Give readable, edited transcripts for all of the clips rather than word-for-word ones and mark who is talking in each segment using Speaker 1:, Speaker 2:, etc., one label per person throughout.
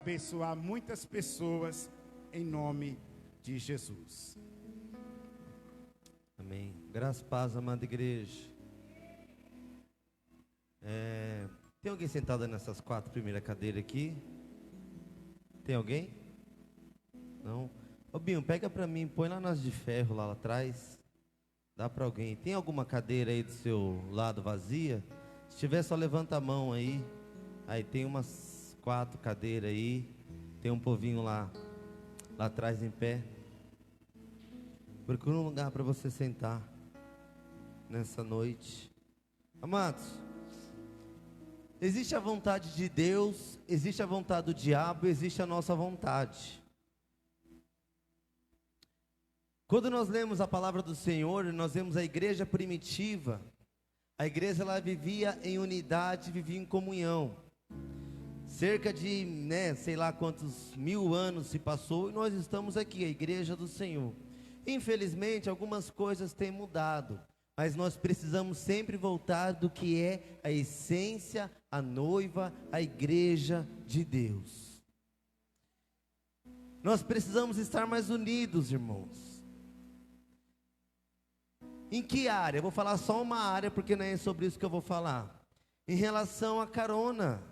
Speaker 1: Abençoar muitas pessoas em nome de Jesus.
Speaker 2: Amém. Graças, paz, amada igreja. Tem alguém sentado nessas 4 primeiras cadeiras aqui? Tem alguém? Não? Ô Binho, pega pra mim, põe lá nas de ferro lá atrás. Dá pra alguém. Tem alguma cadeira aí do seu lado vazia? Se tiver, só levanta a mão aí. Aí tem umas 4 cadeiras aí. Tem um povinho lá atrás em pé. Procura um lugar para você sentar nessa noite. Amados, existe a vontade de Deus, existe a vontade do diabo, existe a nossa vontade. Quando nós lemos a palavra do Senhor, nós vemos a igreja primitiva. A igreja ela vivia em unidade, vivia em comunhão. Cerca de, sei lá quantos 1000 anos se passou e nós estamos aqui, a igreja do Senhor. Infelizmente, algumas coisas têm mudado, mas nós precisamos sempre voltar do que é a essência, a noiva, a igreja de Deus. Nós precisamos estar mais unidos, irmãos. Em que área? Eu vou falar só uma área, porque não é sobre isso que eu vou falar. Em relação à carona.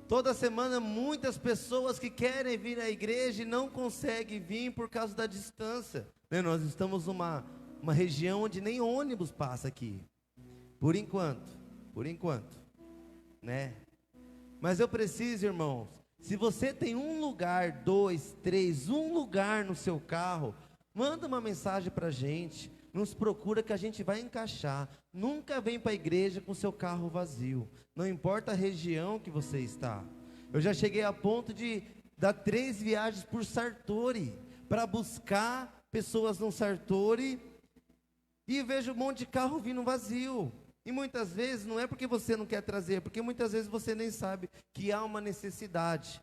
Speaker 2: Toda semana muitas pessoas que querem vir à igreja e não conseguem vir por causa da distância. Nós estamos numa região onde nem ônibus passa aqui. Por enquanto, Mas eu preciso, irmãos, se você tem um lugar, 2, 3, um lugar no seu carro, manda uma mensagem para a gente, nos procura que a gente vai encaixar. Nunca vem para a igreja com seu carro vazio, não importa a região que você está. Eu já cheguei a ponto de dar 3 viagens por Sartori, para buscar pessoas no Sartori, e vejo um monte de carro vindo vazio. E muitas vezes não é porque você não quer trazer, porque muitas vezes você nem sabe que há uma necessidade.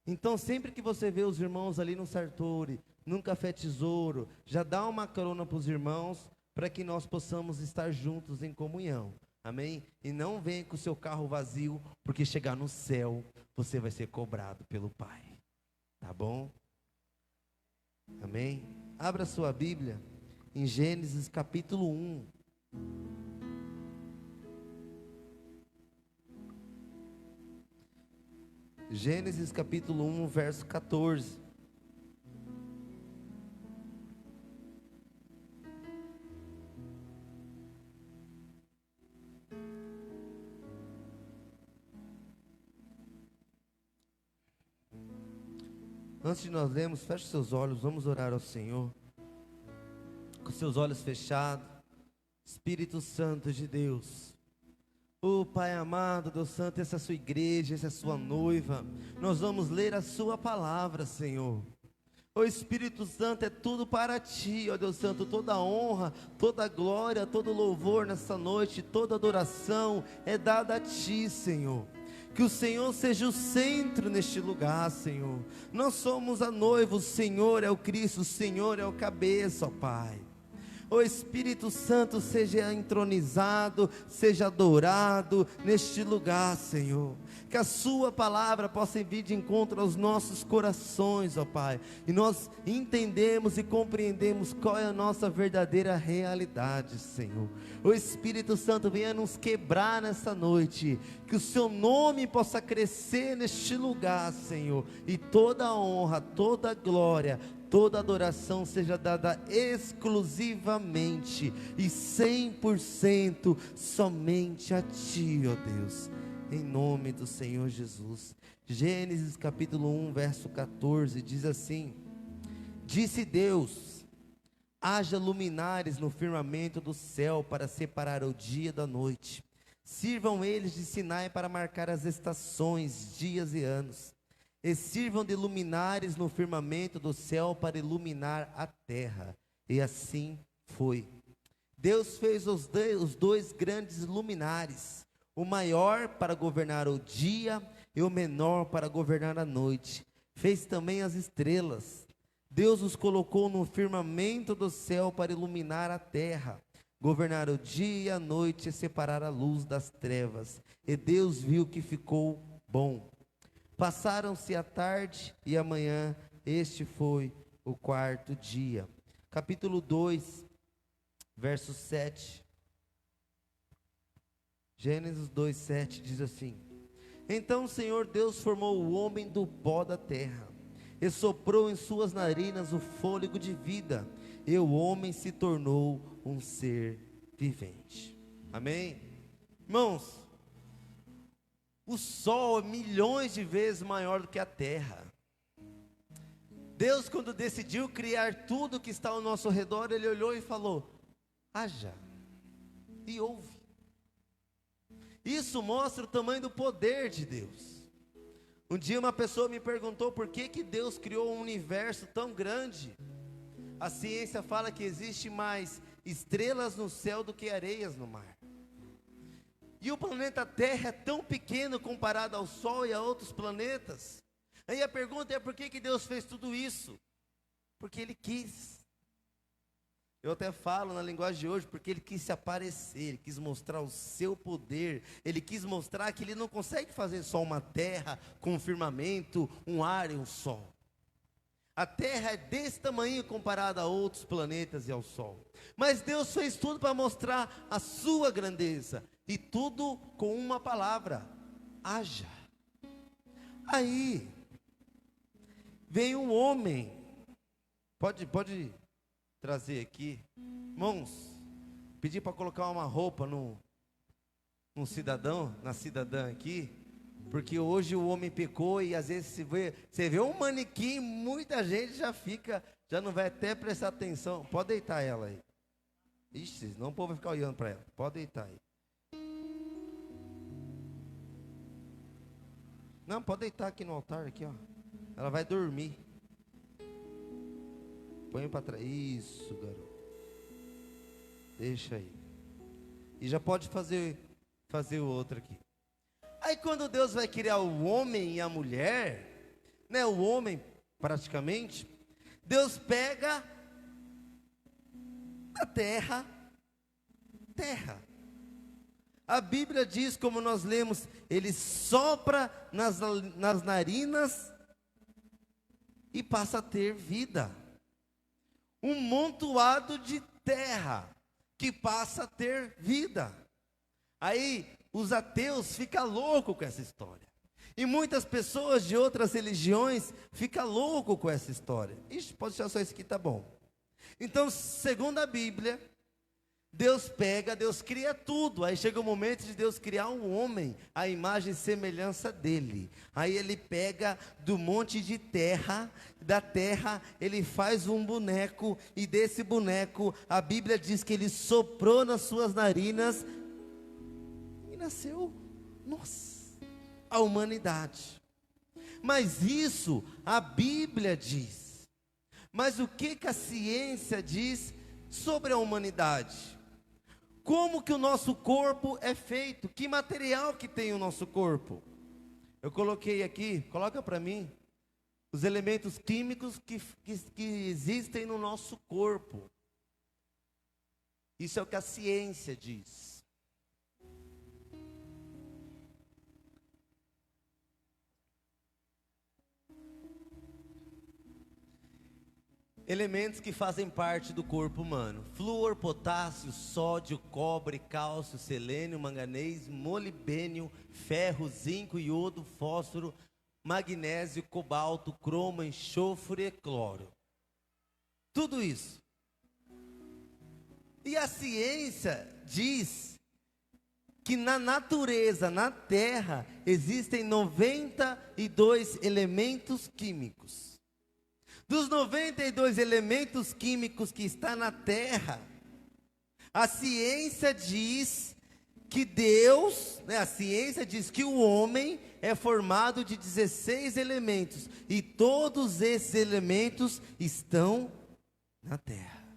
Speaker 2: Então sempre que você vê os irmãos ali no Sartori, num Café Tesouro, já dá uma carona para os irmãos, para que nós possamos estar juntos em comunhão, amém? E não venha com o seu carro vazio, porque chegar no céu, você vai ser cobrado pelo Pai, tá bom? Amém? Abra sua Bíblia, em Gênesis capítulo 1. Gênesis capítulo 1, verso 14. Antes de nós lermos, feche seus olhos, vamos orar ao Senhor. Com seus olhos fechados, Espírito Santo de Deus. Pai amado, Deus Santo, essa é a sua igreja, essa é a sua noiva. Nós vamos ler a sua palavra, Senhor. Espírito Santo, é tudo para ti, Deus Santo, toda honra, toda glória, todo louvor nessa noite, toda adoração é dada a ti, Senhor. Que o Senhor seja o centro neste lugar, Senhor. Nós somos a noiva, o Senhor é o Cristo, o Senhor é o cabeça, Pai. Espírito Santo, seja entronizado, seja adorado neste lugar, Senhor. Que a sua palavra possa vir de encontro aos nossos corações, Pai. E nós entendemos e compreendemos qual é a nossa verdadeira realidade, Senhor. Espírito Santo, venha nos quebrar nessa noite. Que o seu nome possa crescer neste lugar, Senhor. E toda honra, toda glória, toda adoração seja dada exclusivamente e 100% somente a ti, Deus, em nome do Senhor Jesus. Gênesis capítulo 1, verso 14, diz assim: Disse Deus: haja luminares no firmamento do céu para separar o dia da noite. Sirvam eles de sinai para marcar as estações, dias e anos. E sirvam de luminares no firmamento do céu para iluminar a terra. E assim foi. Deus fez os 2 grandes luminares, o maior para governar o dia e o menor para governar a noite. Fez também as estrelas. Deus os colocou no firmamento do céu para iluminar a terra, governar o dia e a noite e separar a luz das trevas. E Deus viu que ficou bom. Passaram-se a tarde e a manhã, este foi o quarto dia. Capítulo 2, verso 7. Gênesis 2, 7 diz assim: Então o Senhor Deus formou o homem do pó da terra, e soprou em suas narinas o fôlego de vida, e o homem se tornou um ser vivente. Amém? Irmãos, o sol é milhões de vezes maior do que a terra. Deus, quando decidiu criar tudo que está ao nosso redor, Ele olhou e falou: haja, e houve. Isso mostra o tamanho do poder de Deus. Um dia uma pessoa me perguntou por que Deus criou um universo tão grande. A ciência fala que existe mais estrelas no céu do que areias no mar. E o planeta Terra é tão pequeno comparado ao Sol e a outros planetas. Aí a pergunta é: por que Deus fez tudo isso? Porque Ele quis. Eu até falo na linguagem de hoje, porque Ele quis se aparecer, Ele quis mostrar o seu poder, Ele quis mostrar que Ele não consegue fazer só uma terra com um firmamento, um ar e um sol. A terra é desse tamanho comparada a outros planetas e ao sol. Mas Deus fez tudo para mostrar a sua grandeza. E tudo com uma palavra: haja. Aí vem um homem. Pode trazer aqui, irmãos. Pedir para colocar uma roupa no cidadão, na cidadã aqui, porque hoje o homem pecou e às vezes você vê um manequim, muita gente já não vai até prestar atenção. Pode deitar ela aí. Ixi, senão o povo vai ficar olhando para ela. Pode deitar aí. Não, pode deitar aqui no altar, aqui, ó. Ela vai dormir. Põe para trás. Isso, garoto. Deixa aí. E já pode fazer o outro aqui. Aí quando Deus vai criar o homem e a mulher, né, o homem praticamente, Deus pega a terra. A Bíblia diz, como nós lemos, Ele sopra nas narinas e passa a ter vida. Um montoado de terra que passa a ter vida. Aí os ateus ficam loucos com essa história. E muitas pessoas de outras religiões ficam loucos com essa história. Ixi, pode deixar só isso aqui, tá bom. Então, segundo a Bíblia, Deus cria tudo. Aí chega o momento de Deus criar um homem, a imagem e semelhança dele. Aí Ele pega do monte de terra, da terra, Ele faz um boneco. E desse boneco, a Bíblia diz que Ele soprou nas suas narinas e nasceu, a humanidade. Mas isso a Bíblia diz. Mas o que a ciência diz sobre a humanidade? Como que o nosso corpo é feito? Que material que tem o nosso corpo? Eu coloquei aqui, coloca para mim, os elementos químicos que existem no nosso corpo. Isso é o que a ciência diz. Elementos que fazem parte do corpo humano: flúor, potássio, sódio, cobre, cálcio, selênio, manganês, molibdênio, ferro, zinco, iodo, fósforo, magnésio, cobalto, cromo, enxofre e cloro. Tudo isso. E a ciência diz que na natureza, na terra, existem 92 elementos químicos. Dos 92 elementos químicos que está na terra, a ciência diz que a ciência diz que o homem é formado de 16 elementos, e todos esses elementos estão na terra.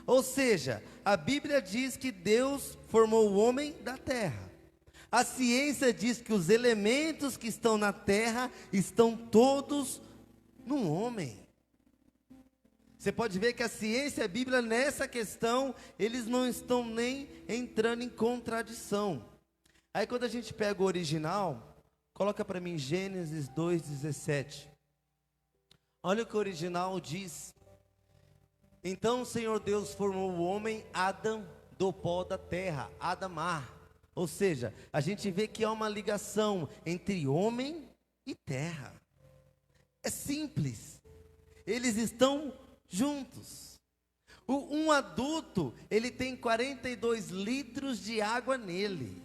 Speaker 2: Ou seja, a Bíblia diz que Deus formou o homem da terra. A ciência diz que os elementos que estão na terra estão todos num homem. Você pode ver que a ciência e a Bíblia nessa questão, eles não estão nem entrando em contradição. Aí quando a gente pega o original, Coloca para mim Gênesis 2:17. Olha o que o original diz. Então o Senhor Deus formou o homem Adão do pó da terra, Adamar. Ou seja, a gente vê que há uma ligação entre homem e terra. É simples. Eles estão juntos. Um adulto, ele tem 42 litros de água nele.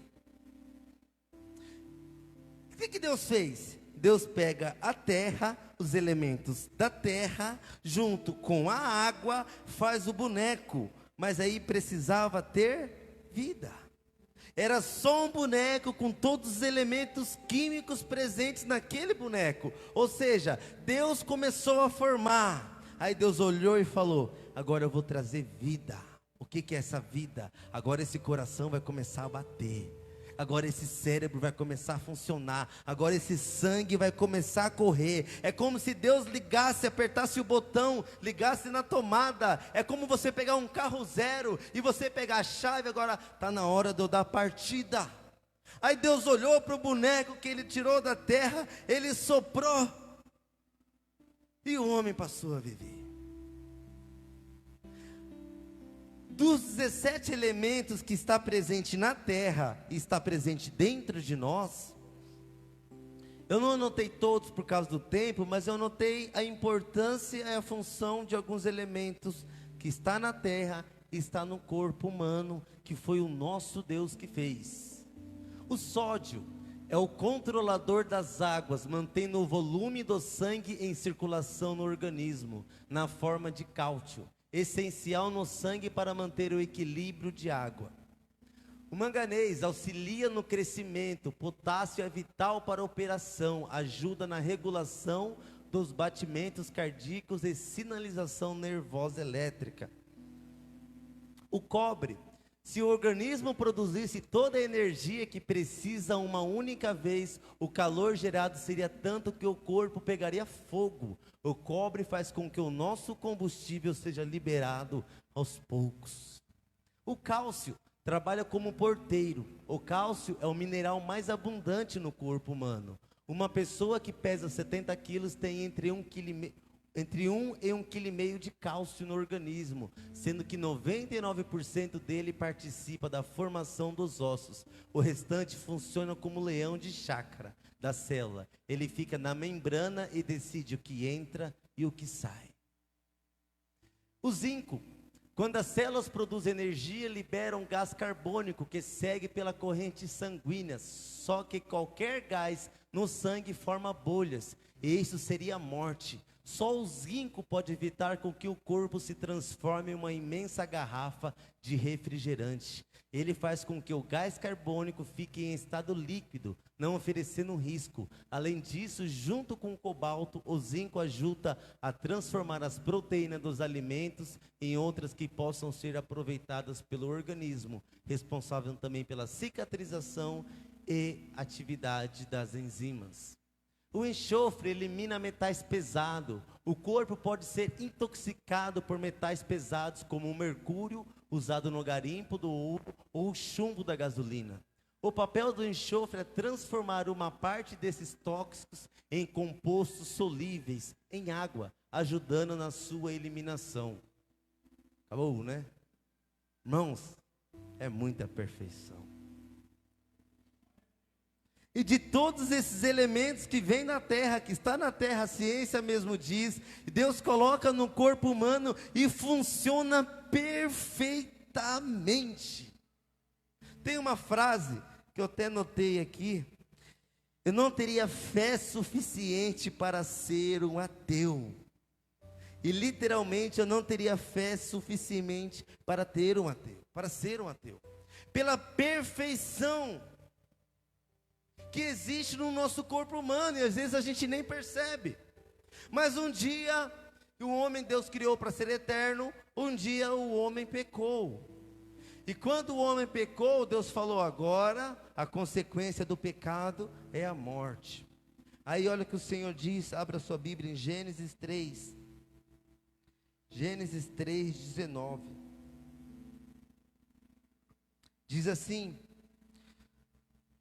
Speaker 2: O que Deus fez? Deus pega a terra, os elementos da terra, junto com a água, faz o boneco. Mas aí precisava ter vida. Era só um boneco com todos os elementos químicos presentes naquele boneco. Ou seja, Deus começou a formar. Aí Deus olhou e falou: agora eu vou trazer vida. O que é essa vida? Agora esse coração vai começar a bater. Agora esse cérebro vai começar a funcionar. Agora esse sangue vai começar a correr. É como se Deus ligasse, apertasse o botão, ligasse na tomada. É como você pegar um carro zero e você pegar a chave. Agora está na hora de eu dar a partida. Aí Deus olhou para o boneco que ele tirou da terra, ele soprou, e o homem passou a viver. Dos 17 elementos que está presente na terra e está presente dentro de nós, eu não anotei todos por causa do tempo, mas eu anotei a importância e a função de alguns elementos que está na terra e está no corpo humano, que foi o nosso Deus que fez. O sódio é o controlador das águas, mantendo o volume do sangue em circulação no organismo, na forma de cálcio, essencial no sangue para manter o equilíbrio de água. O manganês auxilia no crescimento, potássio é vital para a operação, ajuda na regulação dos batimentos cardíacos e sinalização nervosa elétrica. O cobre, se o organismo produzisse toda a energia que precisa uma única vez, o calor gerado seria tanto que o corpo pegaria fogo. O cobre faz com que o nosso combustível seja liberado aos poucos. O cálcio trabalha como porteiro. O cálcio é o mineral mais abundante no corpo humano. Uma pessoa que pesa 70 quilos tem entre 1 e 1,5 kg de cálcio no organismo, sendo que 99% dele participa da formação dos ossos. O restante funciona como leão de chácara da célula. Ele fica na membrana e decide o que entra e o que sai. O zinco, quando as células produzem energia, liberam gás carbônico que segue pela corrente sanguínea. Só que qualquer gás no sangue forma bolhas, e isso seria a morte. Só o zinco pode evitar com que o corpo se transforme em uma imensa garrafa de refrigerante. Ele faz com que o gás carbônico fique em estado líquido, não oferecendo risco. Além disso, junto com o cobalto, o zinco ajuda a transformar as proteínas dos alimentos em outras que possam ser aproveitadas pelo organismo, responsável também pela cicatrização e atividade das enzimas. O enxofre elimina metais pesados. O corpo pode ser intoxicado por metais pesados como o mercúrio, usado no garimpo do ouro, ou o chumbo da gasolina. O papel do enxofre é transformar uma parte desses tóxicos em compostos solúveis em água, ajudando na sua eliminação. Acabou, né? Irmãos, é muita perfeição. E de todos esses elementos que vêm na terra, que está na terra, a ciência mesmo diz, Deus coloca no corpo humano e funciona perfeitamente. Tem uma frase que eu até notei aqui: eu não teria fé suficiente para ser um ateu. E literalmente eu não teria fé suficiente para ter um ateu, para ser um ateu. Pela perfeição que existe no nosso corpo humano, e às vezes a gente nem percebe. Mas um dia, o homem Deus criou para ser eterno, um dia o homem pecou. E quando o homem pecou, Deus falou: agora a consequência do pecado é a morte. Aí olha o que o Senhor diz, abra sua Bíblia em Gênesis 3. Gênesis 3:19. Diz assim: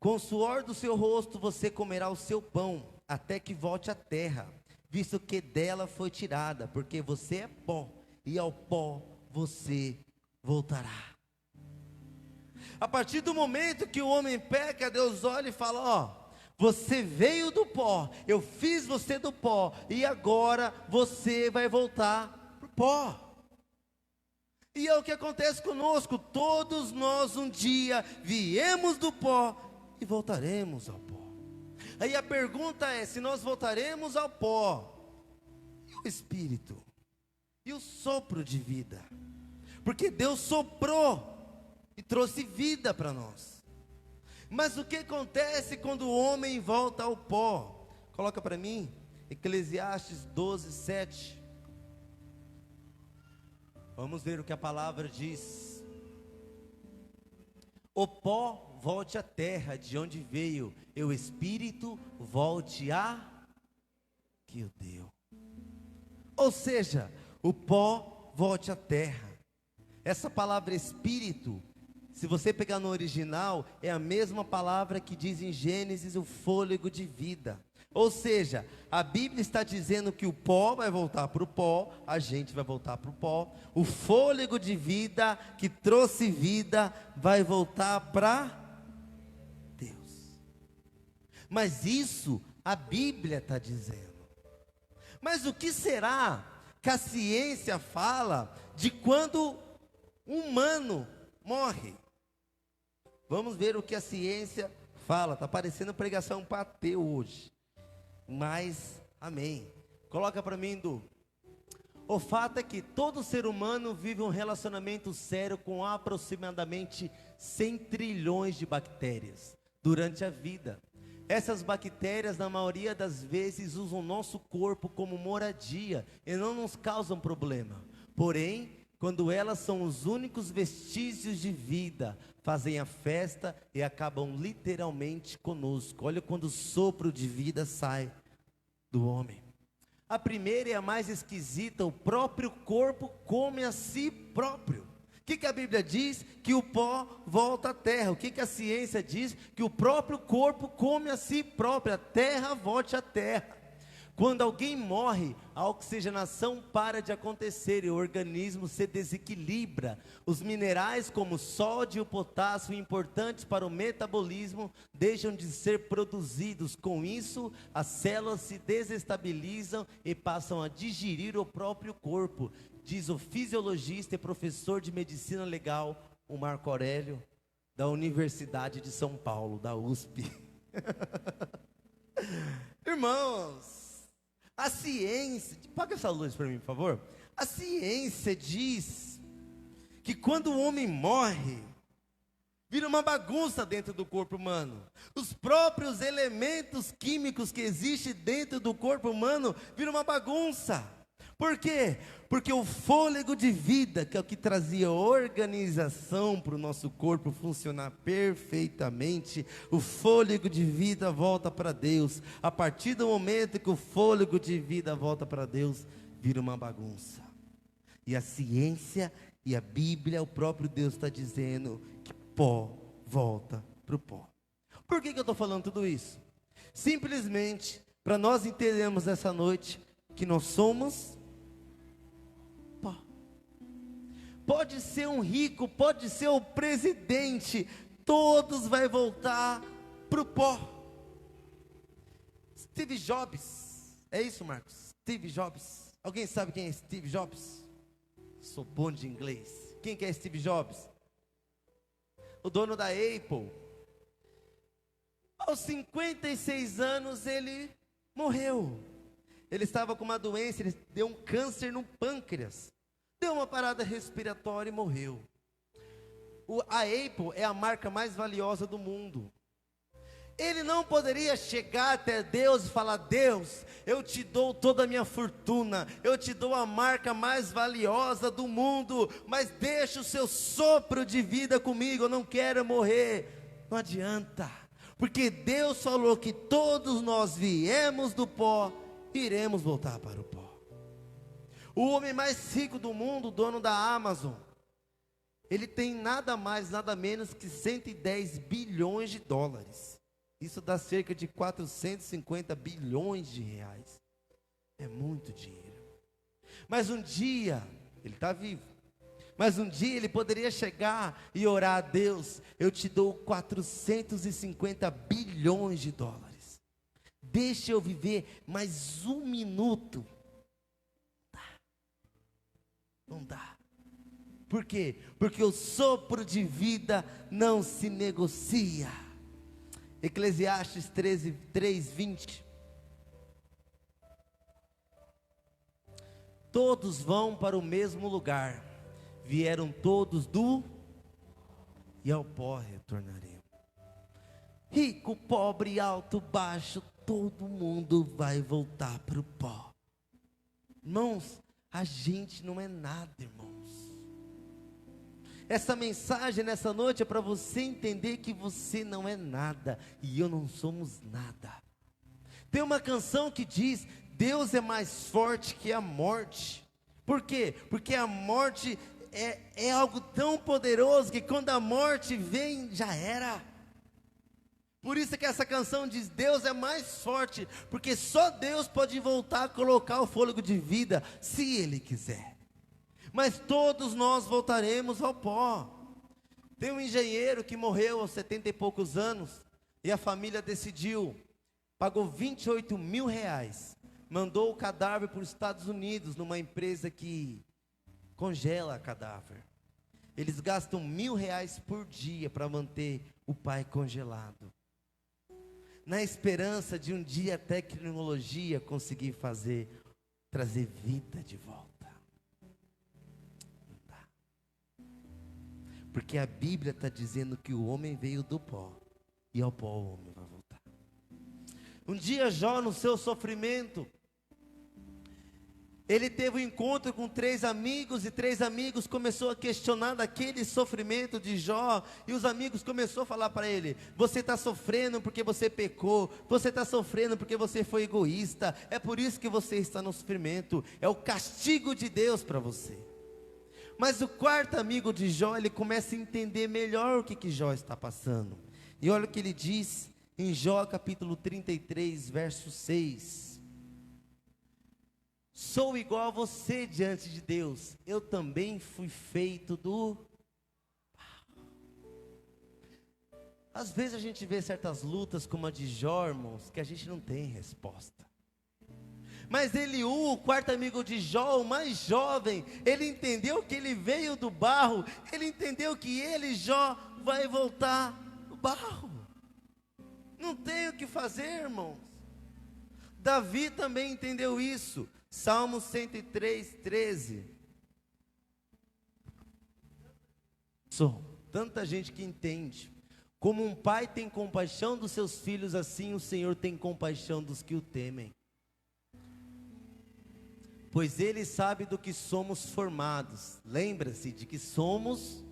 Speaker 2: Com o suor do seu rosto você comerá o seu pão, até que volte à terra, visto que dela foi tirada, porque você é pó, e ao pó você voltará. A partir do momento que o homem peca, Deus olha e fala: ó, você veio do pó, eu fiz você do pó, e agora você vai voltar para o pó. E é o que acontece conosco, todos nós um dia viemos do pó e voltaremos ao pó. Aí a pergunta é, se nós voltaremos ao pó, e o Espírito? E o sopro de vida? Porque Deus soprou e trouxe vida para nós. Mas o que acontece quando o homem volta ao pó? Coloca para mim, Eclesiastes 12:7. Vamos ver o que a palavra diz. O pó volte à terra de onde veio, e o Espírito volte a que o deu. Ou seja, o pó volte à terra. Essa palavra Espírito, se você pegar no original, é a mesma palavra que diz em Gênesis o fôlego de vida. Ou seja, a Bíblia está dizendo que o pó vai voltar para o pó, a gente vai voltar para o pó. O fôlego de vida que trouxe vida vai voltar para Deus. Mas isso a Bíblia está dizendo. Mas o que será que a ciência fala de quando um humano morre? Vamos ver o que a ciência fala. Está parecendo pregação para ateu hoje. Mas, amém. Coloca para mim, Du. O fato é que todo ser humano vive um relacionamento sério com aproximadamente 100 trilhões de bactérias durante a vida. Essas bactérias, na maioria das vezes, usam o nosso corpo como moradia e não nos causam problema. Porém, quando elas são os únicos vestígios de vida, fazem a festa e acabam literalmente conosco. Olha quando o sopro de vida sai do homem. A primeira e a mais esquisita: o próprio corpo come a si próprio. O que a Bíblia diz? Que o pó volta à terra. O que a ciência diz? Que o próprio corpo come a si próprio, a terra volte à terra. Quando alguém morre, a oxigenação para de acontecer e o organismo se desequilibra. Os minerais como sódio e potássio, importantes para o metabolismo, deixam de ser produzidos. Com isso, as células se desestabilizam e passam a digerir o próprio corpo, diz o fisiologista e professor de medicina legal, o Marco Aurélio, da Universidade de São Paulo, da USP. Irmãos, a ciência, apaga essa luz para mim, por favor. A ciência diz que quando o homem morre, vira uma bagunça dentro do corpo humano. Os próprios elementos químicos que existem dentro do corpo humano viram uma bagunça. Por quê? Porque o fôlego de vida, que é o que trazia organização para o nosso corpo funcionar perfeitamente, o fôlego de vida volta para Deus. A partir do momento que o fôlego de vida volta para Deus, vira uma bagunça. E a ciência e a Bíblia, o próprio Deus está dizendo que pó volta para o pó. Por que eu estou falando tudo isso? Simplesmente para nós entendermos essa noite que nós somos pó. Pode ser um rico, pode ser o presidente, todos vai voltar para o pó. Steve Jobs, é isso, Marcos? Steve Jobs. Alguém sabe quem é Steve Jobs? Sou bom de inglês. Quem que é Steve Jobs? O dono da Apple. Aos 56 anos ele morreu. Ele estava com uma doença, ele deu um câncer no pâncreas. Deu uma parada respiratória e morreu. A Apple é a marca mais valiosa do mundo. Ele não poderia chegar até Deus e falar: Deus, eu te dou toda a minha fortuna, eu te dou a marca mais valiosa do mundo, mas deixa o seu sopro de vida comigo, eu não quero morrer. Não adianta, porque Deus falou que todos nós viemos do pó, iremos voltar para o pó. O homem mais rico do mundo, dono da Amazon, ele tem nada mais, nada menos que 110 bilhões de dólares. Isso dá cerca de 450 bilhões de reais. É muito dinheiro. Mas um dia, ele está vivo, mas um dia ele poderia chegar e orar a Deus: eu te dou 450 bilhões de dólares. Deixa eu viver mais um minuto. Não dá. Por quê? Porque o sopro de vida não se negocia. Eclesiastes 3:20. Todos vão para o mesmo lugar, vieram todos e ao pó retornaremos. Rico, pobre, alto, baixo, todo mundo vai voltar para o pó. Irmãos, a gente não é nada, irmãos. Essa mensagem nessa noite é para você entender que você não é nada e eu não somos nada. Tem uma canção que diz: Deus é mais forte que a morte. Por quê? Porque a morte é algo tão poderoso que quando a morte vem, já era. Por isso que essa canção diz: Deus é mais forte, porque só Deus pode voltar a colocar o fôlego de vida, se Ele quiser. Mas todos nós voltaremos ao pó. Tem um engenheiro que morreu aos 70 e poucos anos, e a família decidiu, pagou 28 mil reais, mandou o cadáver para os Estados Unidos, numa empresa que congela cadáver. Eles gastam R$1.000 por dia para manter o pai congelado, na esperança de um dia a tecnologia conseguir trazer vida de volta. Não dá. Porque a Bíblia está dizendo que o homem veio do pó, e ao pó o homem vai voltar. Um dia Jó, no seu sofrimento, ele teve um encontro com 3 amigos, e 3 amigos começou a questionar daquele sofrimento de Jó, e os amigos começaram a falar para ele: você está sofrendo porque você pecou, você está sofrendo porque você foi egoísta, é por isso que você está no sofrimento, é o castigo de Deus para você. Mas o 4º amigo de Jó, ele começa a entender melhor o que Jó está passando, e olha o que ele diz em Jó capítulo 33, verso 6. Sou igual a você diante de Deus, eu também fui feito do barro. Às vezes a gente vê certas lutas como a de Jó, irmãos, que a gente não tem resposta. Mas Eliú, o 4º amigo de Jó, o mais jovem, ele entendeu que ele veio do barro, ele entendeu que ele, Jó, vai voltar do barro. Não tem o que fazer, irmãos. Davi também entendeu isso. Salmo 103, 13. Tanta gente que entende. Como um pai tem compaixão dos seus filhos, assim o Senhor tem compaixão dos que o temem. Pois Ele sabe do que somos formados. Lembra-se de que somos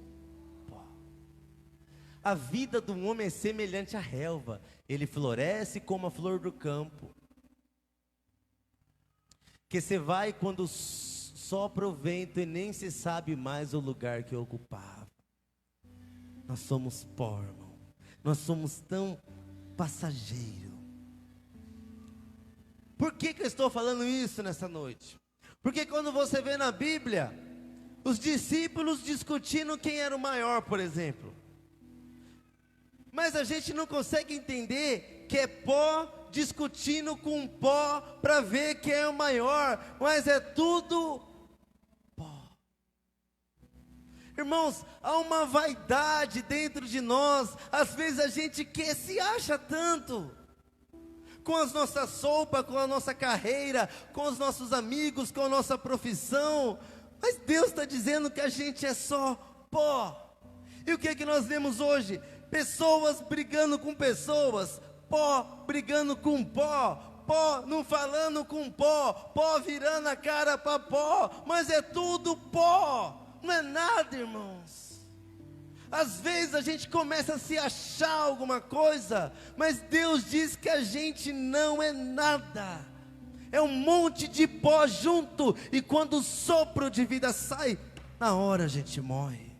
Speaker 2: pó. A vida do homem é semelhante à relva. Ele floresce como a flor do campo, que se vai quando sopra o vento e nem se sabe mais o lugar que ocupava. Nós somos pó, irmão. Nós somos tão passageiro. Por que eu estou falando isso nessa noite? Porque quando você vê na Bíblia, os discípulos discutindo quem era o maior, por exemplo. Mas a gente não consegue entender que é pó discutindo com pó para ver quem é o maior, mas é tudo pó. Irmãos, há uma vaidade dentro de nós. Às vezes a gente se acha tanto, com as nossas roupas, com a nossa carreira, com os nossos amigos, com a nossa profissão, mas Deus está dizendo que a gente é só pó. E o que é que nós vemos hoje? Pessoas brigando com pessoas, pó brigando com pó, pó não falando com pó, pó virando a cara para pó, mas é tudo pó, não é nada, irmãos. Às vezes a gente começa a se achar alguma coisa, mas Deus diz que a gente não é nada, é um monte de pó junto, e quando o sopro de vida sai, na hora a gente morre.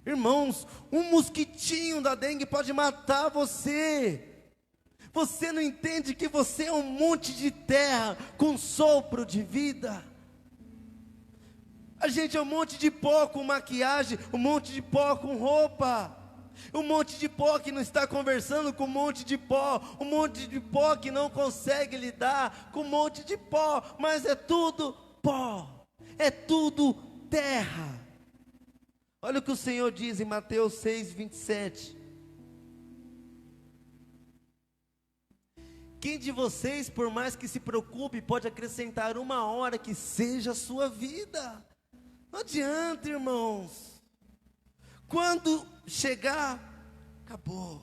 Speaker 2: Irmãos, um mosquitinho da dengue pode matar você. Você não entende que você é um monte de terra com sopro de vida? A gente é um monte de pó com maquiagem, um monte de pó com roupa, um monte de pó que não está conversando com um monte de pó, um monte de pó que não consegue lidar com um monte de pó, mas é tudo pó, é tudo terra. Olha o que o Senhor diz em Mateus 6:27. Quem de vocês, por mais que se preocupe, pode acrescentar uma hora que seja a sua vida? Não adianta, irmãos. Quando chegar, acabou.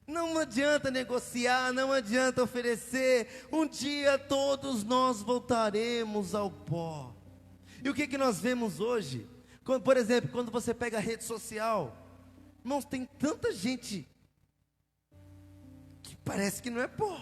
Speaker 2: Não adianta negociar, não adianta oferecer. Um dia todos nós voltaremos ao pó. E o que nós vemos hoje? Por exemplo, quando você pega a rede social, irmãos, tem tanta gente que parece que não é pó.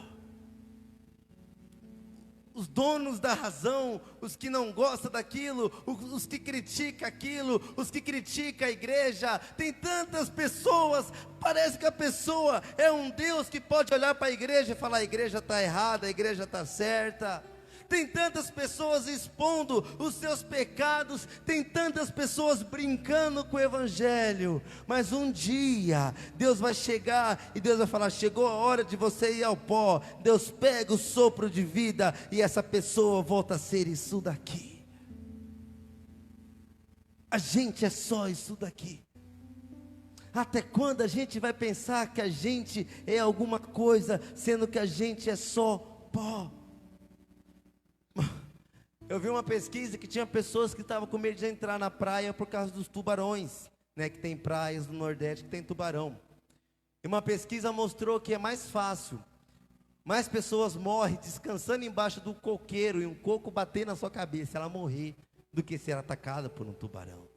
Speaker 2: Os donos da razão, os que não gostam daquilo, os que criticam aquilo, os que criticam a igreja, tem tantas pessoas, parece que a pessoa é um Deus que pode olhar para a igreja e falar: a igreja está errada, a igreja está certa. Tem tantas pessoas expondo os seus pecados, tem tantas pessoas brincando com o evangelho, mas um dia Deus vai chegar e Deus vai falar: chegou a hora de você ir ao pó. Deus pega o sopro de vida e essa pessoa volta a ser isso daqui. A gente é só isso daqui. Até quando a gente vai pensar que a gente é alguma coisa, sendo que a gente é só pó? Eu vi uma pesquisa que tinha pessoas que estavam com medo de entrar na praia por causa dos tubarões, né? Que tem praias no Nordeste que tem tubarão. E uma pesquisa mostrou que é mais fácil, mais pessoas morrem descansando embaixo do coqueiro e um coco bater na sua cabeça, ela morrer, do que ser atacada por um tubarão.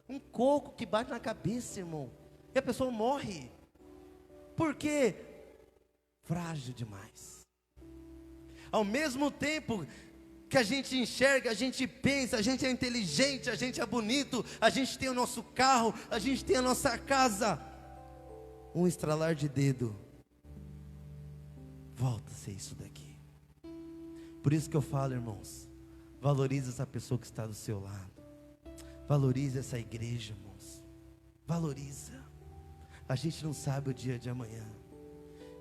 Speaker 2: Um coco que bate na cabeça, irmão, e a pessoa morre. Por quê? Frágil demais. Ao mesmo tempo que a gente enxerga, a gente pensa, a gente é inteligente, a gente é bonito, a gente tem o nosso carro, a gente tem a nossa casa, um estralar de dedo, volta a ser isso daqui. Por isso que eu falo, irmãos, valorize essa pessoa que está do seu lado, valorize essa igreja, irmãos, valoriza. A gente não sabe o dia de amanhã.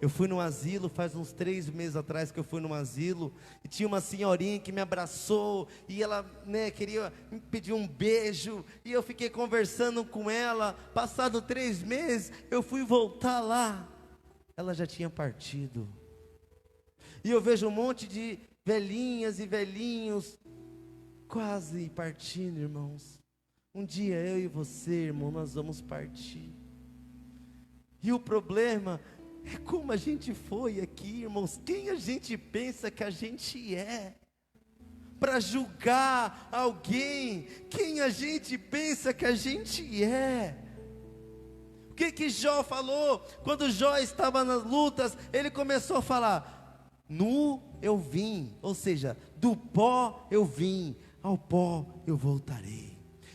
Speaker 2: Eu fui num asilo, faz uns 3 meses atrás que eu fui num asilo, e tinha uma senhorinha que me abraçou, e ela, né, queria me pedir um beijo, e eu fiquei conversando com ela. Passado 3 meses, eu fui voltar lá, ela já tinha partido. E eu vejo um monte de velhinhas e velhinhos, quase partindo, irmãos. Um dia eu e você, irmão, nós vamos partir. E o problema é como a gente foi aqui, irmãos. Quem a gente pensa que a gente é para julgar alguém? Quem a gente pensa que a gente é? O que Jó falou? Quando Jó estava nas lutas, ele começou a falar: nu eu vim, ou seja, do pó eu vim, ao pó eu voltarei.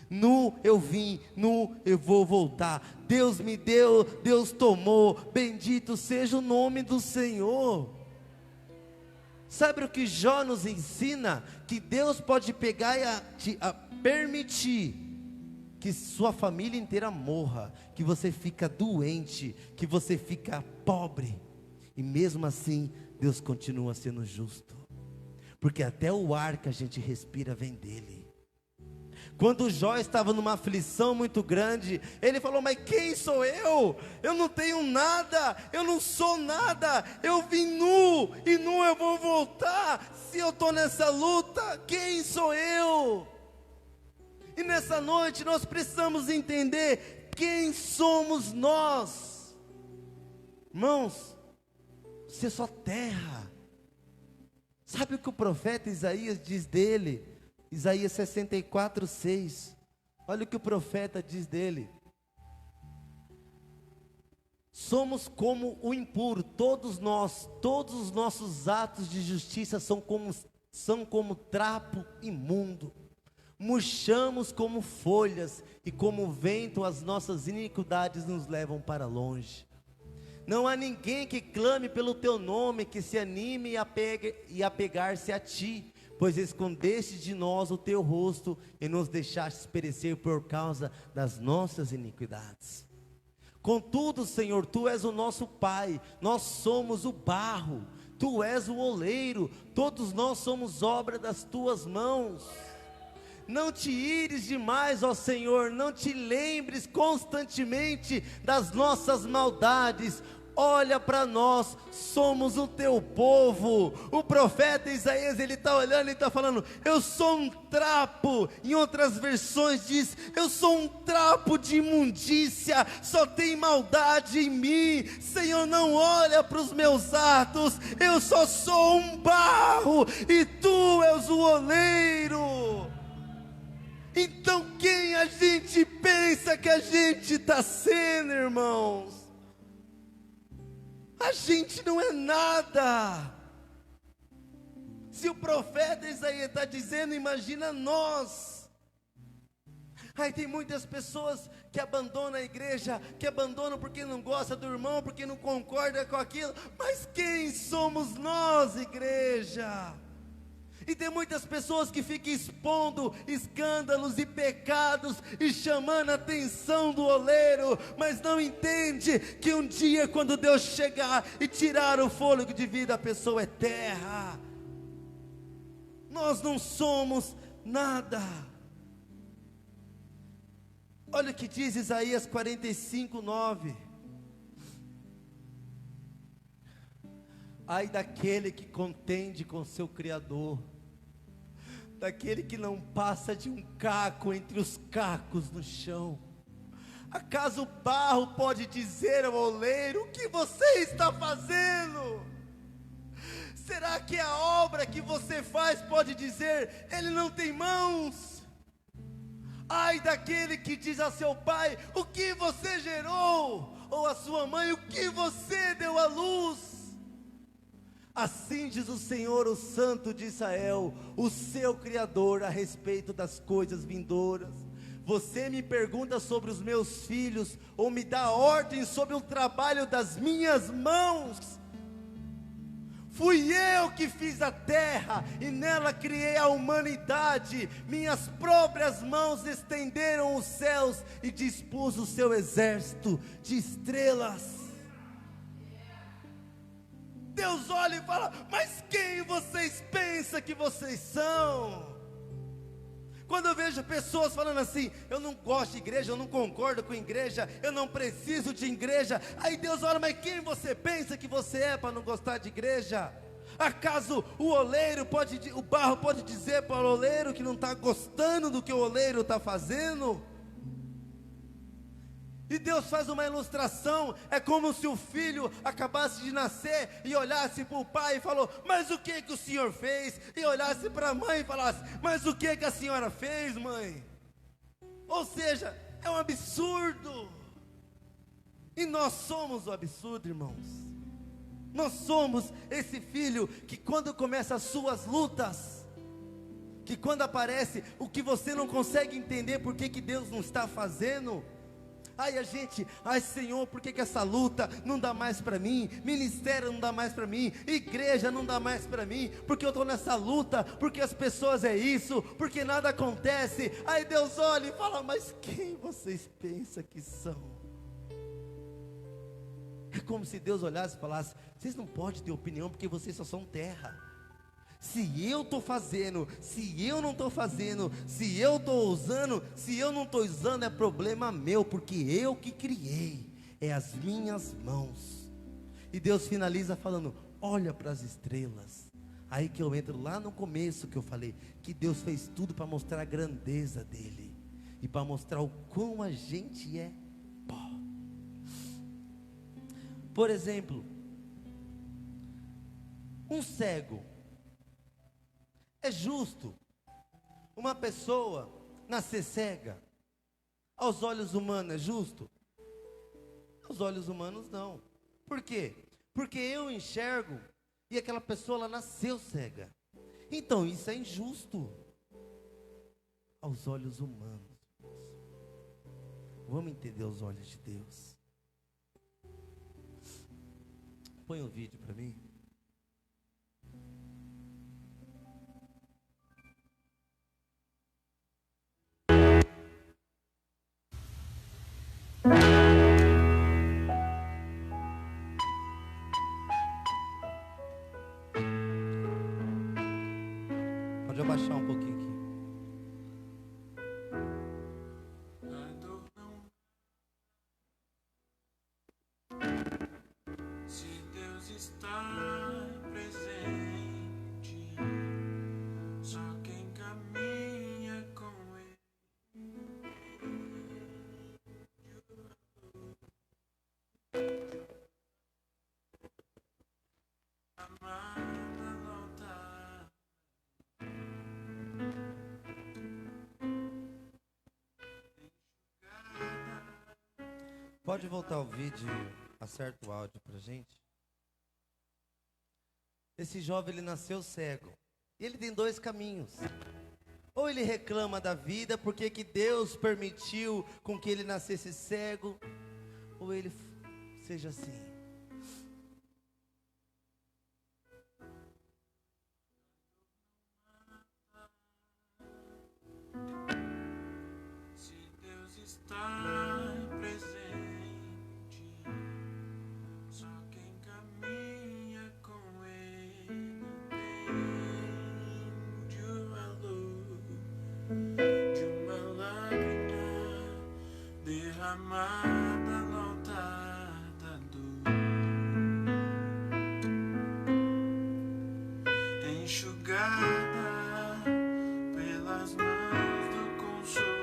Speaker 2: Nu eu vim, nu eu vou voltar. Deus me deu, Deus tomou, bendito seja o nome do Senhor. Sabe o que Jó nos ensina? Que Deus pode pegar e permitir que sua família inteira morra, que você fica doente, que você fica pobre, e mesmo assim Deus continua sendo justo, porque até o ar que a gente respira vem dele. Quando Jó estava numa aflição muito grande, ele falou: mas quem sou eu? Eu não tenho nada, eu não sou nada, eu vim nu, e nu eu vou voltar. Se eu estou nessa luta, quem sou eu? E nessa noite nós precisamos entender quem somos nós. Irmãos, você é só terra. Sabe o que o profeta Isaías diz dele? Isaías 64:6. Olha o que o profeta diz dele: somos como o impuro, todos nós, todos os nossos atos de justiça são como trapo imundo, murchamos como folhas, e como o vento as nossas iniquidades nos levam para longe. Não há ninguém que clame pelo teu nome, que se anime e apegar-se a ti, pois escondeste de nós o teu rosto e nos deixaste perecer por causa das nossas iniquidades. Contudo, Senhor, tu és o nosso Pai, nós somos o barro, tu és o oleiro, todos nós somos obra das tuas mãos. Não te ires demais, ó Senhor, não te lembres constantemente das nossas maldades. Olha para nós, somos o teu povo. O profeta Isaías, ele está olhando e está falando: eu sou um trapo. Em outras versões diz: eu sou um trapo de imundícia, só tem maldade em mim. Senhor, não olha para os meus atos, eu só sou um barro e tu és o oleiro. Então quem a gente pensa que a gente está sendo, irmãos? A gente não é nada. Se o profeta Isaías está dizendo, imagina nós. Aí tem muitas pessoas que abandonam a igreja, que abandonam porque não gosta do irmão, porque não concorda com aquilo. Mas quem somos nós, igreja? E tem muitas pessoas que ficam expondo escândalos e pecados e chamando a atenção do oleiro, mas não entende que um dia, quando Deus chegar e tirar o fôlego de vida, a pessoa é terra. Nós não somos nada. Olha o que diz Isaías 45:9. Ai daquele que contende com seu Criador, daquele que não passa de um caco entre os cacos no chão. Acaso o barro pode dizer ao oleiro: o que você está fazendo? Será que a obra que você faz pode dizer: ele não tem mãos? Ai daquele que diz a seu pai: o que você gerou? Ou a sua mãe: o que você deu à luz? Assim diz o Senhor, o Santo de Israel, o seu Criador, a respeito das coisas vindouras. Você me pergunta sobre os meus filhos, ou me dá ordem sobre o trabalho das minhas mãos. Fui eu que fiz a terra, e nela criei a humanidade. Minhas próprias mãos estenderam os céus, e dispus o seu exército de estrelas. Deus olha e fala: mas quem vocês pensam que vocês são? Quando eu vejo pessoas falando assim: eu não gosto de igreja, eu não concordo com igreja, eu não preciso de igreja. Aí Deus olha: mas quem você pensa que você é para não gostar de igreja? Acaso o barro pode dizer para o oleiro que não está gostando do que o oleiro está fazendo? E Deus faz uma ilustração. É como se o filho acabasse de nascer e olhasse para o pai e falou: mas o que o senhor fez? E olhasse para a mãe e falasse: mas o que a senhora fez, mãe? Ou seja, é um absurdo. E nós somos o absurdo, irmãos. Nós somos esse filho que, quando começa as suas lutas, que quando aparece o que você não consegue entender, por que Deus não está fazendo, ai Senhor, por que essa luta não dá mais para mim? Ministério não dá mais para mim, igreja não dá mais para mim, porque eu estou nessa luta, porque as pessoas é isso, porque nada acontece. Aí Deus olha e fala: mas quem vocês pensam que são? É como se Deus olhasse e falasse: vocês não podem ter opinião, porque vocês só são terra. Se eu estou fazendo, se eu não estou fazendo, se eu estou usando, se eu não estou usando, é problema meu, porque eu que criei, é as minhas mãos. E Deus finaliza falando: olha para as estrelas. Aí que eu entro lá no começo que eu falei, que Deus fez tudo para mostrar a grandeza dele, e para mostrar o quão a gente é pó. Por exemplo, um cego. É justo uma pessoa nascer cega? Aos olhos humanos é justo? Aos olhos humanos não. Por quê? Porque eu enxergo e aquela pessoa, ela nasceu cega. Então isso é injusto aos olhos humanos. Vamos entender os olhos de Deus. Põe o vídeo para mim. Pode abaixar um pouquinho aqui.
Speaker 3: Se Deus está presente, só quem caminha com Ele. Amada lotada.
Speaker 2: Pode voltar o vídeo, acerta o áudio pra gente. Esse jovem, ele nasceu cego. E ele tem dois caminhos. Ou ele reclama da vida, porque que Deus permitiu com que ele nascesse cego, ou ele seja assim.
Speaker 3: Se Deus está presente, só quem caminha com Ele entende o valor de uma lágrima derramada lotada dor, enxugada pelas mãos do Consolador.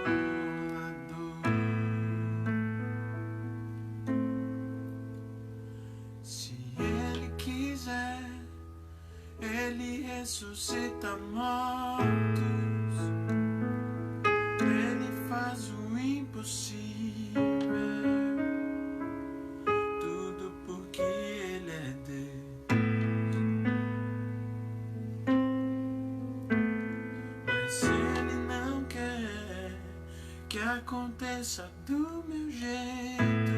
Speaker 3: Se Ele quiser, Ele ressuscita mortos, Ele faz o impossível, tudo porque Ele é Deus. Mas se Ele não quer que aconteça do meu jeito,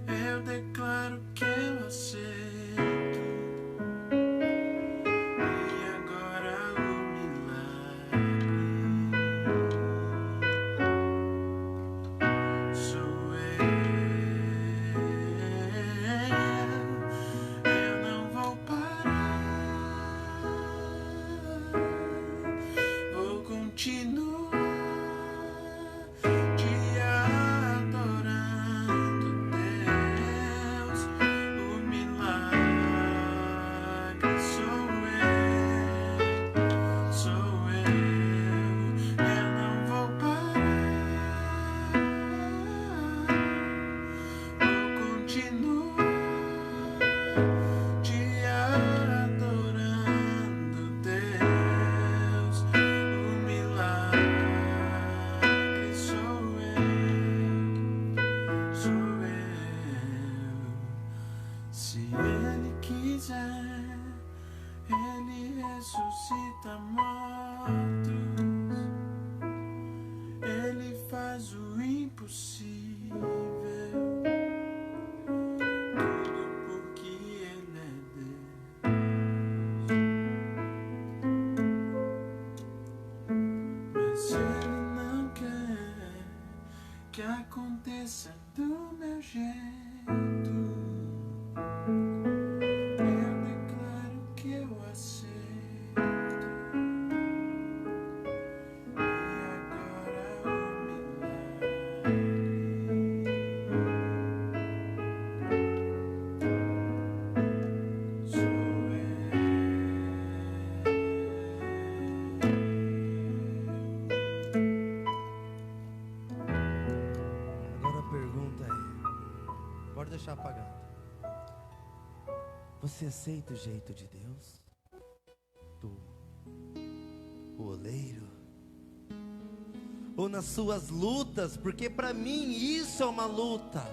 Speaker 3: eu declaro que eu aceito. E agora o milagre sou eu não vou parar, vou continuar te adorando, Deus. O milagre sou eu, eu não vou parar, vou continuar te adorando, Deus. O milagre sou eu. Se Ele quiser, Ele ressuscita mortos, Ele faz o impossível, tudo porque Ele é Deus. Mas se Ele não quer que aconteça do meu jeito, eu declaro que eu aceito. E agora o milagre sou
Speaker 2: Agora a pergunta é, pode deixar apagado. Você aceita o jeito de Deus? Do oleiro? Ou nas suas lutas? Porque para mim isso é uma luta.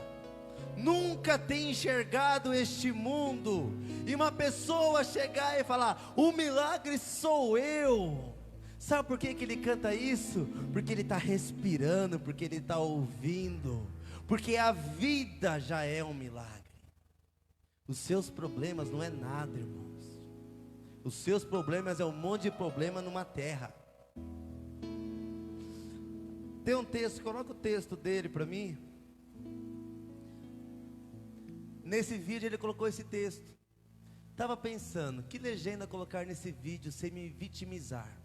Speaker 2: Nunca tem enxergado este mundo e uma pessoa chegar e falar: o milagre sou eu. Sabe por que ele canta isso? Porque ele está respirando, porque ele está ouvindo, porque a vida já é um milagre. Os seus problemas não é nada, irmãos. Os seus problemas é um monte de problema numa terra. Tem um texto, coloca o texto dele para mim. Nesse vídeo ele colocou esse texto. Estava pensando, que legenda colocar nesse vídeo sem me vitimizar?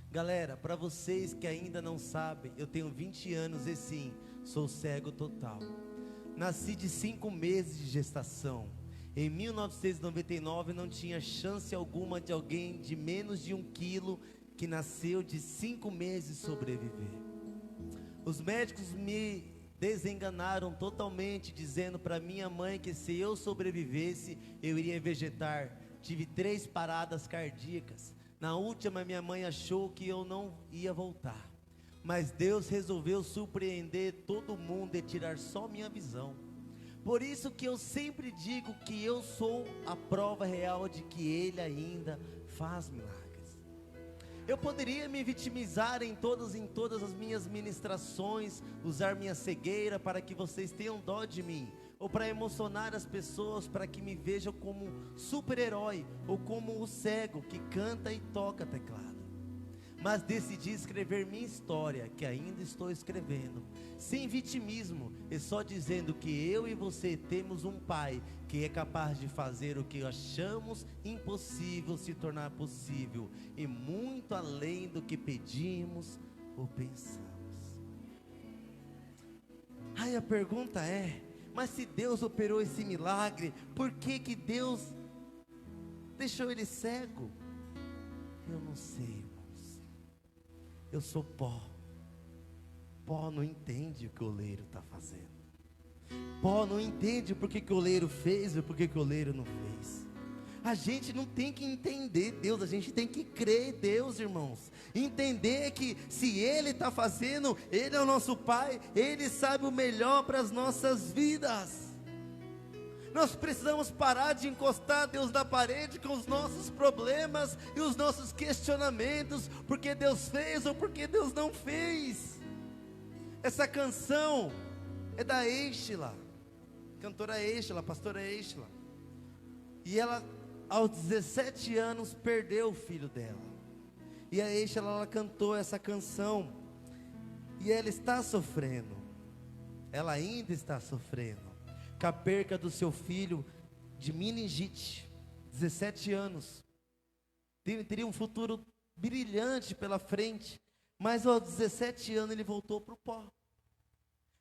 Speaker 2: Galera, para vocês que ainda não sabem, eu tenho 20 anos e sim, sou cego total. Nasci de 5 meses de gestação. Em 1999 não tinha chance alguma de alguém de menos de 1 quilo que nasceu de 5 meses sobreviver. Os médicos me desenganaram totalmente, dizendo para minha mãe que se eu sobrevivesse, eu iria vegetar. Tive 3 paradas cardíacas. Na última, minha mãe achou que eu não ia voltar. Mas Deus resolveu surpreender todo mundo e tirar só minha visão. Por isso que eu sempre digo que eu sou a prova real de que Ele ainda faz milagres. Eu poderia me vitimizar em todas as minhas ministrações, usar minha cegueira para que vocês tenham dó de mim, ou para emocionar as pessoas para que me vejam como super-herói, ou como o cego que canta e toca teclado. Mas decidi escrever minha história, que ainda estou escrevendo, sem vitimismo, e só dizendo que eu e você temos um Pai que é capaz de fazer o que achamos impossível se tornar possível, e muito além do que pedimos ou pensamos. Aí a pergunta é, mas se Deus operou esse milagre, por que que Deus deixou ele cego? Eu não sei, irmãos. Eu sou pó. Pó não entende o que o oleiro está fazendo. Pó não entende por que que o oleiro fez e por que que o oleiro não fez. A gente não tem que entender Deus, a gente tem que crer em Deus, irmãos. Entender que se Ele está fazendo, Ele é o nosso Pai, Ele sabe o melhor para as nossas vidas. Nós precisamos parar de encostar Deus na parede com os nossos problemas e os nossos questionamentos, porque Deus fez ou porque Deus não fez. Essa canção é da Eixla, cantora Eixla, pastora Eixla. E ela, aos 17 anos, perdeu o filho dela. E a Eixla, ela cantou essa canção. E ela está sofrendo. Ela ainda está sofrendo com a perca do seu filho de meningite. 17 anos. Teria um futuro brilhante pela frente. Mas aos 17 anos ele voltou para o pó.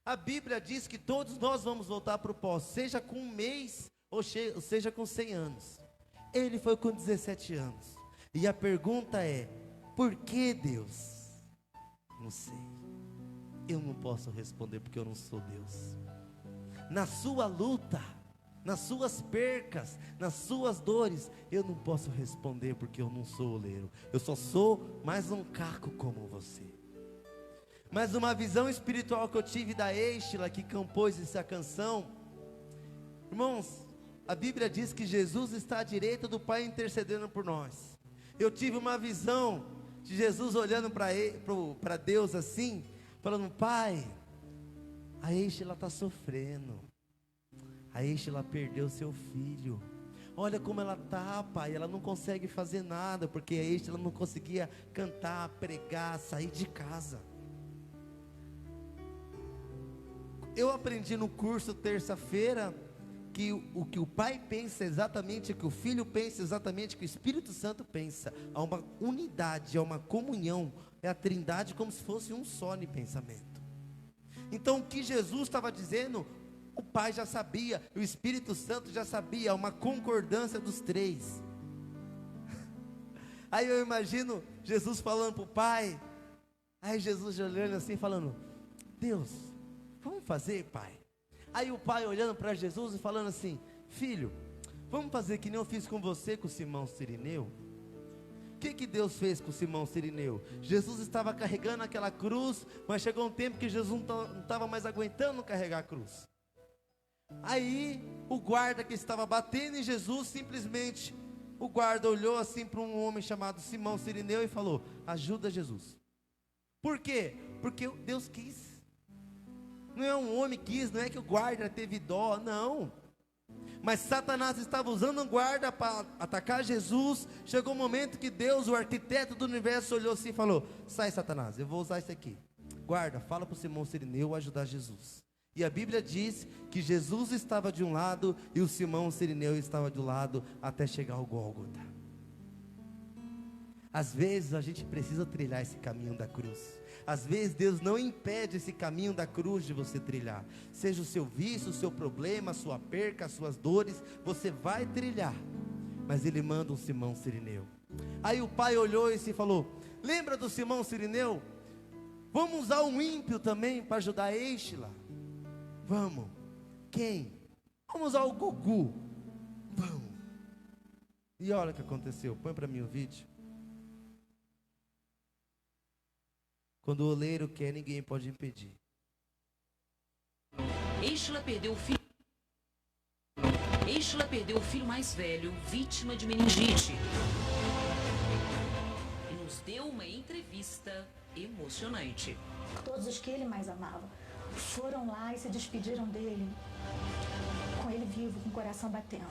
Speaker 2: A Bíblia diz que todos nós vamos voltar para o pó, seja com 1 mês ou seja com 100 anos. Ele foi com 17 anos. E a pergunta é, por que Deus? Não sei. Eu não posso responder porque eu não sou Deus. Na sua luta, nas suas percas, nas suas dores, eu não posso responder porque eu não sou oleiro. Eu só sou mais um caco como você. Mas uma visão espiritual que eu tive da Eixla, que compôs essa canção, irmãos, a Bíblia diz que Jesus está à direita do Pai intercedendo por nós. Eu tive uma visão de Jesus olhando para Deus assim, falando, Pai, a Eixla está sofrendo, a Eixla perdeu seu filho, olha como ela está, Pai, ela não consegue fazer nada, porque a Eixla não conseguia cantar, pregar, sair de casa. Eu aprendi no curso terça-feira, que o que o Pai pensa exatamente, que o Filho pensa exatamente, que o Espírito Santo pensa. Há uma unidade, há uma comunhão, é a Trindade como se fosse um só em pensamento. Então o que Jesus estava dizendo, o Pai já sabia, o Espírito Santo já sabia, há uma concordância dos 3. Aí eu imagino Jesus falando para o Pai, aí Jesus olhando assim, falando, Deus, vamos fazer, Pai? Aí o Pai olhando para Jesus e falando assim, filho, vamos fazer que nem eu fiz com você, com Simão Cirineu? O que Deus fez com Simão Cirineu? Jesus estava carregando aquela cruz, mas chegou um tempo que Jesus não estava mais aguentando carregar a cruz. Aí o guarda que estava batendo em Jesus, simplesmente, o guarda olhou assim para um homem chamado Simão Cirineu e falou, ajuda Jesus. Por quê? Porque Deus quis. Não é um homem que quis, não é que o guarda teve dó, não. Mas Satanás estava usando um guarda para atacar Jesus. Chegou um momento que Deus, o arquiteto do universo, olhou assim e falou: sai, Satanás, eu vou usar isso aqui. Guarda, fala para o Simão Sirineu ajudar Jesus. E a Bíblia diz que Jesus estava de um lado e o Simão Sirineu estava do lado até chegar ao Gólgota. Às vezes a gente precisa trilhar esse caminho da cruz. Às vezes Deus não impede esse caminho da cruz de você trilhar. Seja o seu vício, o seu problema, a sua perca, as suas dores, você vai trilhar. Mas Ele manda um Simão Sirineu. Aí o pai olhou e se falou: lembra do Simão Sirineu? Vamos usar um ímpio também para ajudar a Êxila? Vamos. Quem? Vamos usar o Gugu. Vamos. E olha o que aconteceu. Põe para mim o vídeo. Quando o oleiro quer, ninguém pode impedir.
Speaker 4: Êxila perdeu o filho mais velho, vítima de meningite. E nos deu uma entrevista emocionante.
Speaker 5: Todos os que ele mais amava foram lá e se despediram dele, com ele vivo, com o coração batendo.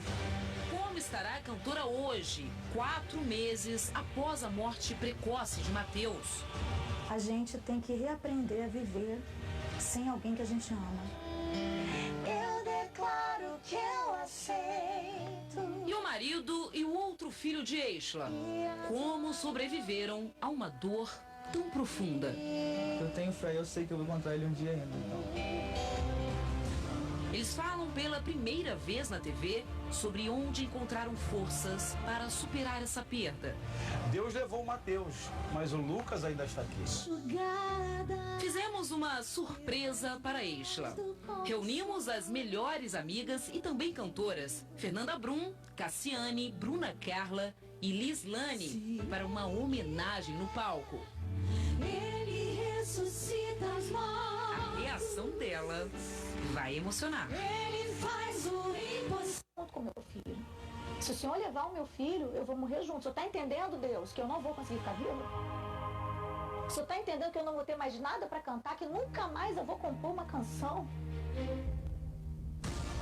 Speaker 4: Como estará a cantora hoje, 4 meses após a morte precoce de Mateus?
Speaker 5: A gente tem que reaprender a viver sem alguém que a gente ama. Eu declaro que eu aceito.
Speaker 4: E o marido e o outro filho de Êxila, como sobreviveram a uma dor tão profunda?
Speaker 6: Eu tenho fé, eu sei que eu vou encontrar ele um dia ainda, então.
Speaker 4: Eles falam pela primeira vez na TV sobre onde encontraram forças para superar essa perda.
Speaker 7: Deus levou o Mateus, mas o Lucas ainda está aqui.
Speaker 4: Fizemos uma surpresa para Êxila. Reunimos as melhores amigas e também cantoras, Fernanda Brum, Cassiane, Bruna Carla e Lislane, para uma homenagem no palco.
Speaker 5: Ele ressuscita as mortes.
Speaker 4: A reação dela vai emocionar.
Speaker 5: Ele faz o impossível. Com meu filho. Se o Senhor levar o meu filho, eu vou morrer junto. O Senhor está entendendo, Deus, que eu não vou conseguir ficar vivo? O Senhor está entendendo que eu não vou ter mais nada para cantar, que nunca mais eu vou compor uma canção?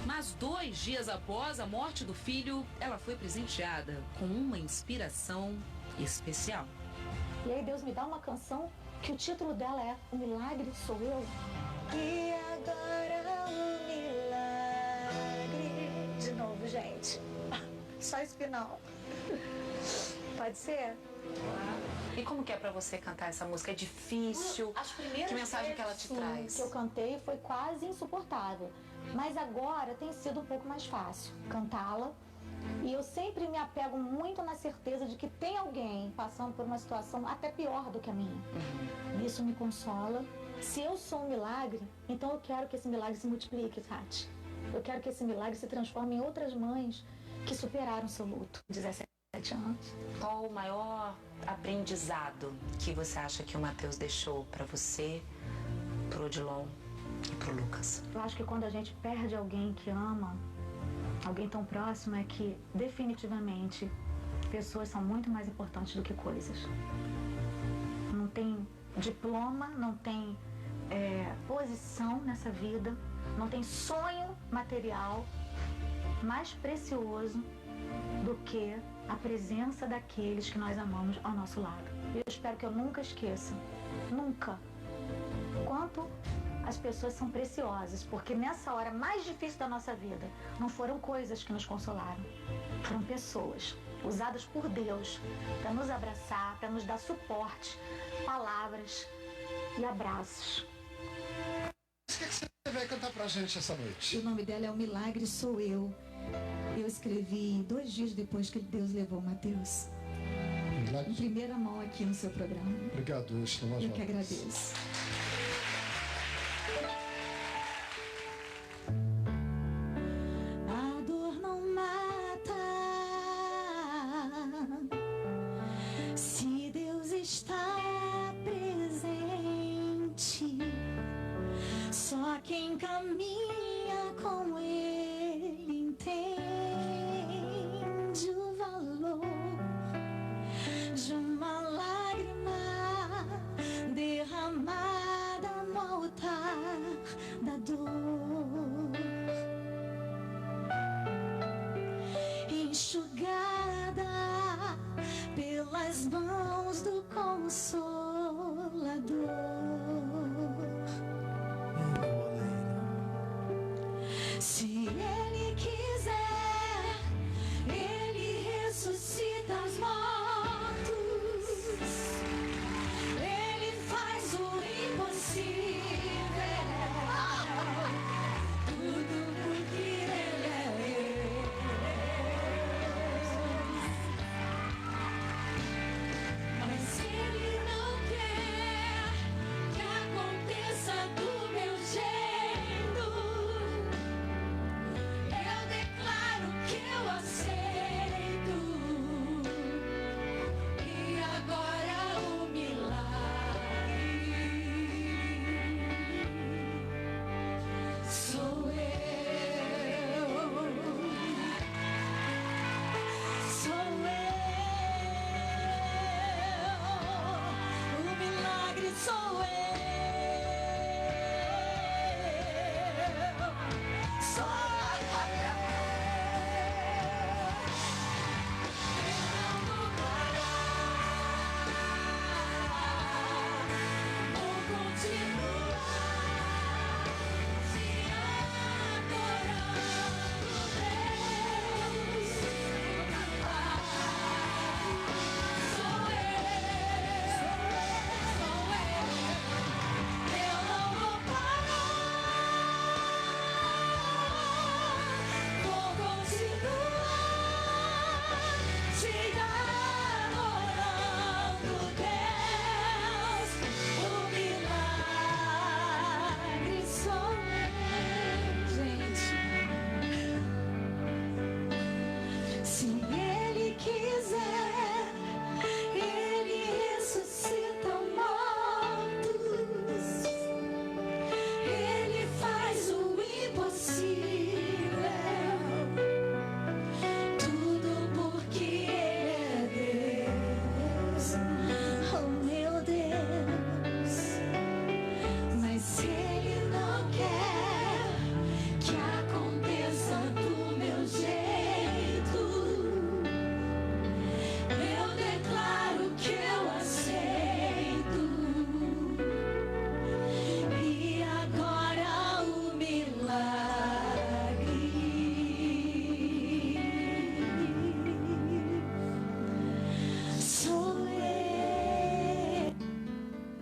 Speaker 4: Mas 2 dias após a morte do filho, ela foi presenteada com uma inspiração especial.
Speaker 5: E aí Deus me dá uma canção que o título dela é O Milagre Sou Eu. E agora o milagre. De novo, gente. Só esse final. Pode ser?
Speaker 8: E como que é pra você cantar essa música? É difícil?
Speaker 5: As primeiras
Speaker 8: Que mensagem que ela te
Speaker 5: vezes,
Speaker 8: traz?
Speaker 5: que eu cantei foi quase insuportável. Mas agora tem sido um pouco mais fácil cantá-la. E eu sempre me apego muito na certeza de que tem alguém passando por uma situação até pior do que a minha. Isso me consola. Se eu sou um milagre, então eu quero que esse milagre se multiplique, Tati. Eu quero que esse milagre se transforme em outras mães que superaram seu luto. 17 anos.
Speaker 8: Qual o maior aprendizado que você acha que o Mateus deixou pra você, pro Odilon e pro Lucas?
Speaker 5: Eu acho que quando a gente perde alguém que ama, alguém tão próximo, é que definitivamente pessoas são muito mais importantes do que coisas. Não tem diploma, não tem posição nessa vida, não tem sonho material mais precioso do que a presença daqueles que nós amamos ao nosso lado. E eu espero que eu nunca esqueça, nunca, quanto as pessoas são preciosas, porque nessa hora mais difícil da nossa vida, não foram coisas que nos consolaram, foram pessoas usadas por Deus para nos abraçar, para nos dar suporte, palavras e abraços.
Speaker 9: O que você vai cantar pra gente essa noite?
Speaker 10: O nome dela é O Milagre Sou Eu. Eu escrevi 2 dias depois que Deus levou Mateus.
Speaker 9: Milagre.
Speaker 10: Em primeira mão aqui no seu programa.
Speaker 9: Obrigado, Estela.
Speaker 10: Eu que agradeço. A dor não mata se Deus está presente. Só quem caminha com Ele entende o valor de uma lágrima derramada no altar da dor. nas mãos do Consolador. Se Ele quiser, Ele ressuscita os mortos. Ele faz o impossível. Tudo porque Ele é Deus. Mas Ele não quer que aconteça do meu jeito. Eu declaro que eu aceito. E agora o milagre sou eu. Sou eu. O milagre sou eu.